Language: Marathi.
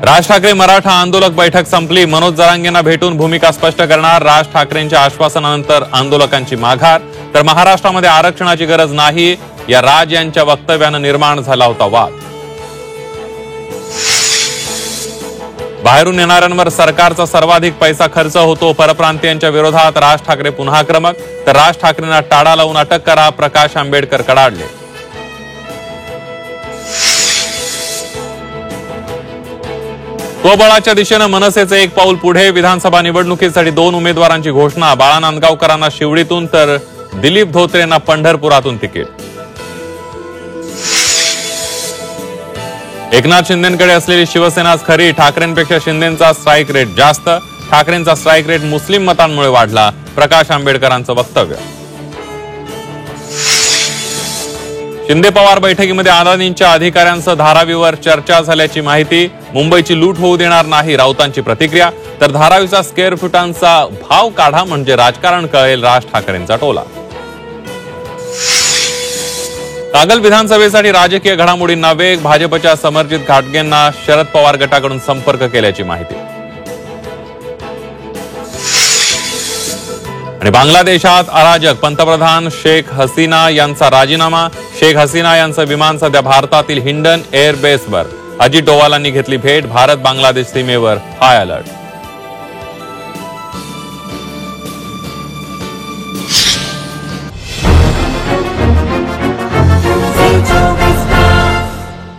राज ठाकरे मराठा आंदोलक बैठक संपली। मनोज जरांगेंना भेटून भूमिका स्पष्ट करणार। राज ठाकरेंच्या आश्वासनानंतर आंदोलकांची माघार। तर महाराष्ट्रामध्ये आरक्षणाची गरज नाही या राज यांच्या वक्तव्यानं निर्माण झाला होता वाद। बाहेरून येणाऱ्यांवर सरकारचा सर्वाधिक पैसा खर्च होतो। परप्रांतीयांच्या विरोधात राज ठाकरे पुन्हा आक्रमक। तर राज ठाकरेंना टाळा लावून अटक करा, प्रकाश आंबेडकर कडाडले। स्वबळाच्या दिशेनं मनसेचे एक पाऊल पुढे। विधानसभा निवडणुकीसाठी 2 उमेदवारांची घोषणा। बाळा नांदगावकरांना शिवडीतून तर दिलीप धोत्रेंना पंढरपुरातून तिकीट। एकनाथ शिंदेंकडे असलेली शिवसेनाच खरी। ठाकरेंपेक्षा शिंदेंचा स्ट्राईक रेट जास्त। ठाकरेंचा स्ट्राईक रेट मुस्लिम मतांमुळे वाढला, प्रकाश आंबेडकरांचं वक्तव्य। शिंदे पवार बैठकीमध्ये अदानींच्या अधिकाऱ्यांसह धारावीवर चर्चा झाल्याची माहिती। मुंबईची लूट होऊ देणार नाही, राऊतांची प्रतिक्रिया। तर धारावीचा स्क्वेअर फुटांचा भाव काढा म्हणजे राजकारण कळेल, राज ठाकरेंचा टोला। कागल विधानसभेसाठी राजकीय घडामोडींना वेग। भाजपच्या समर्जित घाटगेंना शरद पवार गटाकडून संपर्क केल्याची माहिती। आणि बांगलादेशात अराजक। पंतप्रधान शेख हसीना यांचा राजीनामा। शेख हसीना यांचं विमान सध्या भारतातील हिंडन एअर बेसवर। अजित डोवालांनी घेतली भेट। भारत बांगलादेश सीमेवर हाय अलर्ट।